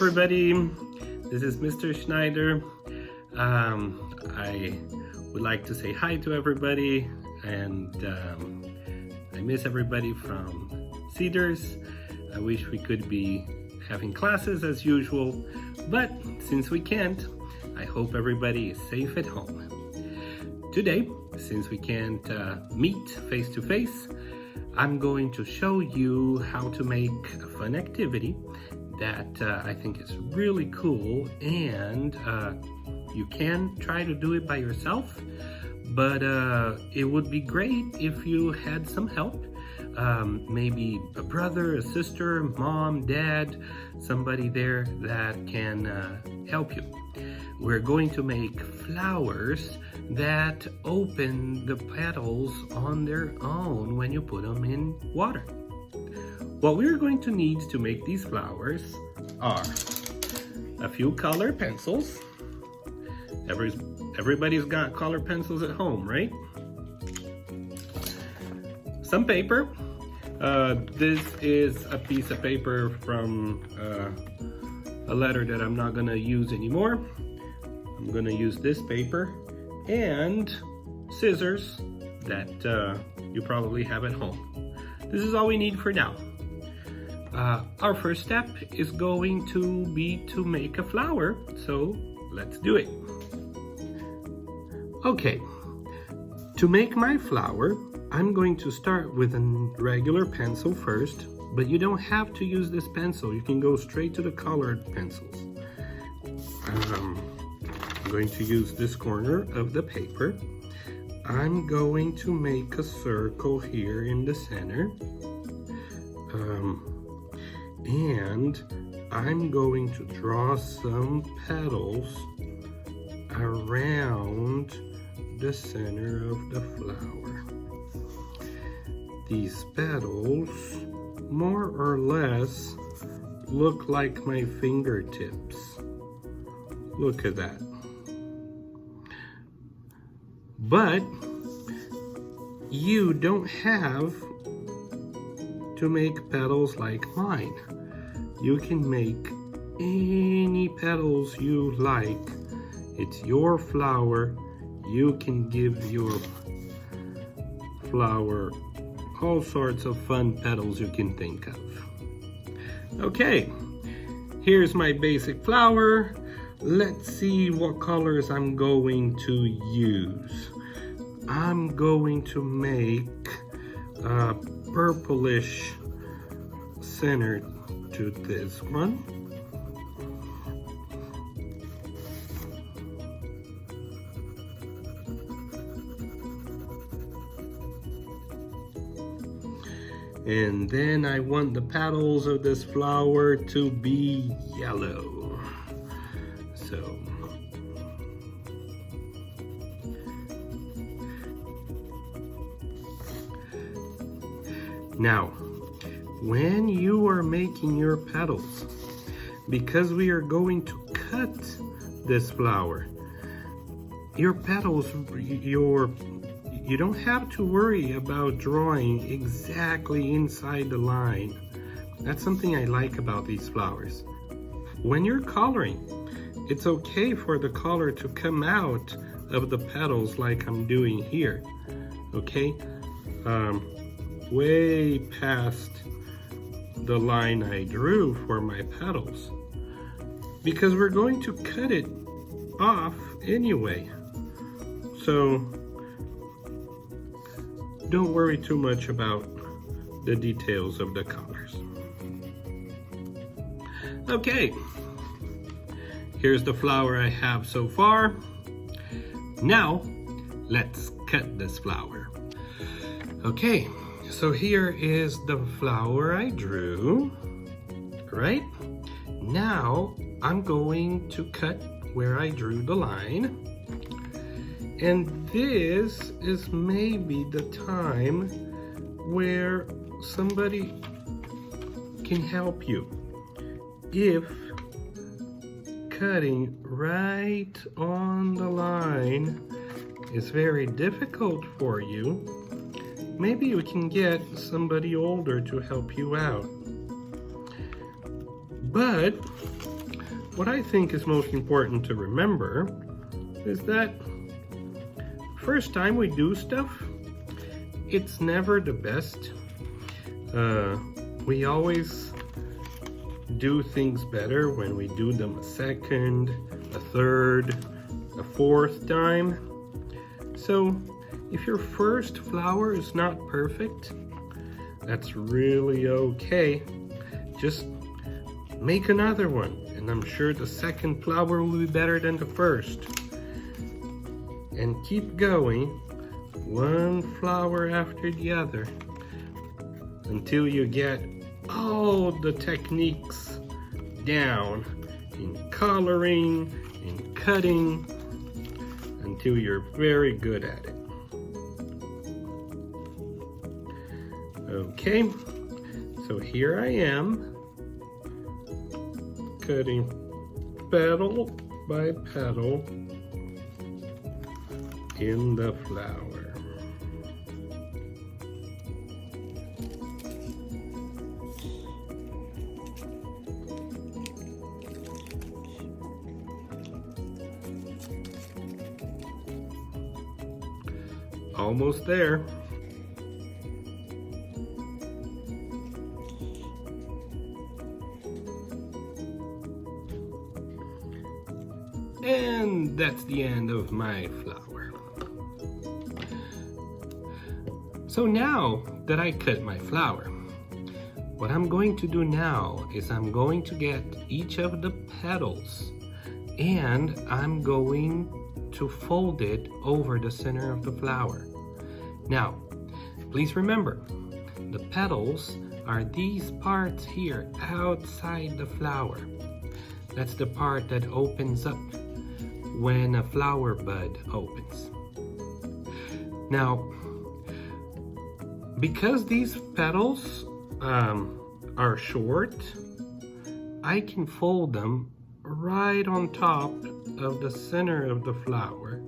everybody, this is Mr. Schneider. I would like to say hi to everybody, and I miss everybody from Cedars. I wish we could be having classes as usual, but since we can't, I hope everybody is safe at home. Today, since we can't meet face to face, I'm going to show you how to make a fun activity that I think is really cool, and you can try to do it by yourself, but it would be great if you had some help. Maybe a brother, a sister, mom, dad, somebody there that can help you. We're going to make flowers that open the petals on their own when you put them in water. What we're going to need to make these flowers are a few color pencils. Everybody's got color pencils at home, right? Some paper. This is a piece of paper from a letter that I'm not gonna use anymore. I'm gonna use this paper and scissors that you probably have at home. This is all we need for now. Our first step is going to be to make a flower, so let's do it. Okay, to make my flower, I'm going to start with a regular pencil first, but you don't have to use this pencil. You can go straight to the colored pencils. I'm going to use this corner of the paper. I'm going to make a circle here in the center. And I'm going to draw some petals around the center of the flower. These petals more or less look like my fingertips. Look at that. But you don't have to make petals like mine. You can make any petals you like. It's your flower. You can give your flower all sorts of fun petals you can think of. Okay, here's my basic flower. Let's see what colors I'm going to use. I'm going to make a purplish center to this one. And then I want the petals of this flower to be yellow. So now, when you are making your petals, because we are going to cut this flower, your petals, you don't have to worry about drawing exactly inside the line. That's something I like about these flowers. When you're coloring, it's okay for the color to come out of the petals like I'm doing here, okay? Way past the line I drew for my petals, because we're going to cut it off anyway. So don't worry too much about the details of the colors. Okay, here's the flower I have so far. Now, let's cut this flower. Okay, so here is the flower I drew, right? Now, I'm going to cut where I drew the line. And this is maybe the time where somebody can help you. If cutting right on the line is very difficult for you, maybe you can get somebody older to help you out. But what I think is most important to remember is that first time we do stuff, it's never the best. We always do things better when we do them a second, a third, a fourth time. So if your first flower is not perfect, that's really okay. Just make another one, and I'm sure the second flower will be better than the first. And keep going, one flower after the other, until you get all the techniques down in coloring, in cutting, until you're very good at it. Okay, so here I am, cutting petal by petal in the flower. Almost there. And that's the end of my flower. So now that I cut my flower, what I'm going to do now is I'm going to get each of the petals and I'm going to fold it over the center of the flower. Now, please remember, the petals are these parts here outside the flower. That's the part that opens up when a flower bud opens. Now, because these petals are short, I can fold them right on top of the center of the flower,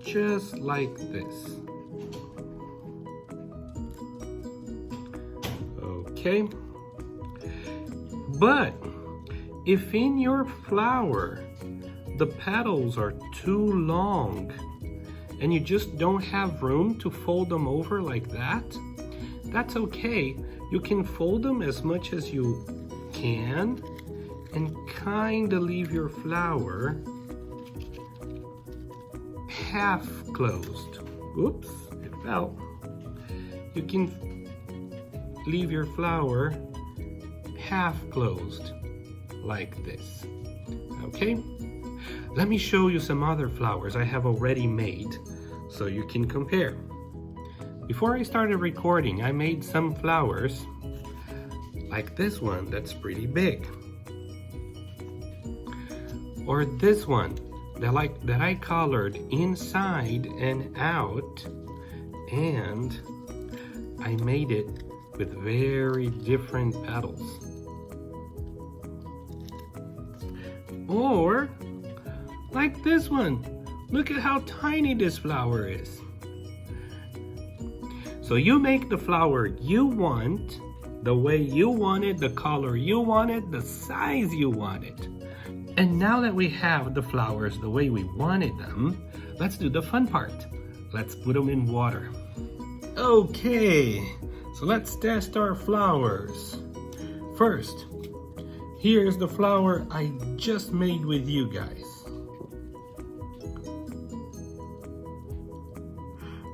just like this. Okay, but if in your flower the petals are too long and you just don't have room to fold them over like that, that's okay. You can fold them as much as you can and kind of leave your flower half closed. Oops, it fell. You can leave your flower half closed like this. Okay? Let me show you some other flowers I have already made so you can compare. Before I started recording, I made some flowers like this one that's pretty big. Or this one that I colored inside and out, and I made it with very different petals. Or like this one. Look at how tiny this flower is. So you make the flower you want, the way you want it, the color you want it, the size you want it. And now that we have the flowers the way we wanted them, let's do the fun part. Let's put them in water. Okay, so let's test our flowers. First, here's the flower I just made with you guys.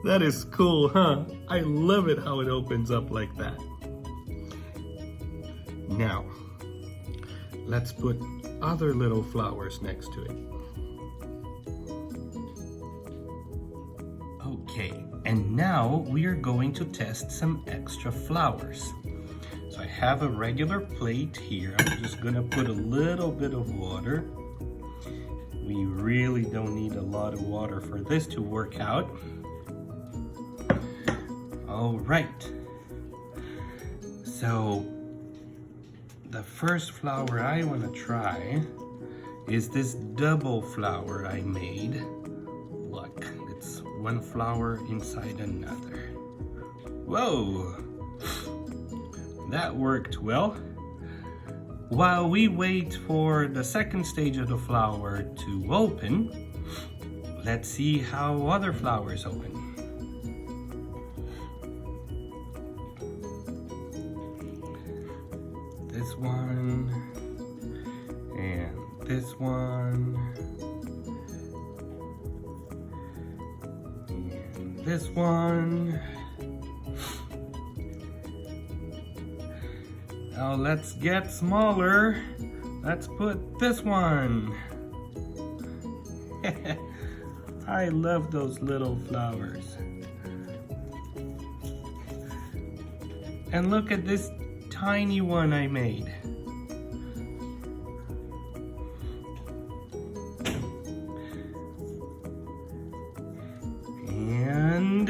That is cool, huh? I love it how it opens up like that. Now, let's put other little flowers next to it. Okay, and now we are going to test some extra flowers. So I have a regular plate here. I'm just gonna put a little bit of water. We really don't need a lot of water for this to work out. All right. So the first flower I want to try is this double flower I made. Look, it's one flower inside another. Whoa, that worked well. while we wait for the second stage of the flower to open, let's see how other flowers open. This one, and this one, and this one. Now let's get smaller. Let's put this one. I love those little flowers. And look at this tiny one I made. And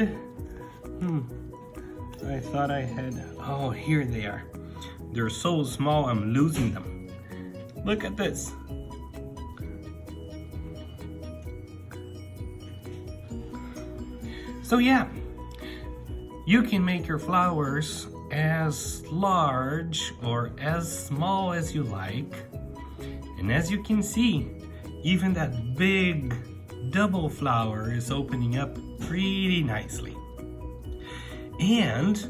I thought I had, oh, here they are. They're so small, I'm losing them. Look at this. So yeah, you can make your flowers as large or as small as you like. And as you can see, even that big double flower is opening up pretty nicely. And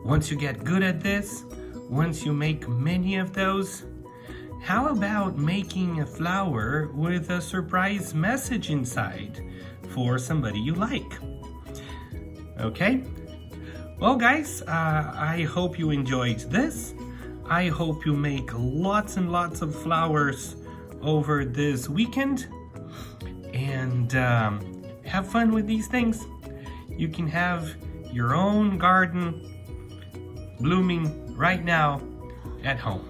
once you get good at this, once you make many of those, how about making a flower with a surprise message inside for somebody you like? Okay? Well guys, I hope you enjoyed this. I hope you make lots and lots of flowers over this weekend. And have fun with these things. You can have your own garden blooming right now at home.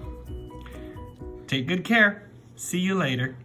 Take good care. See you later.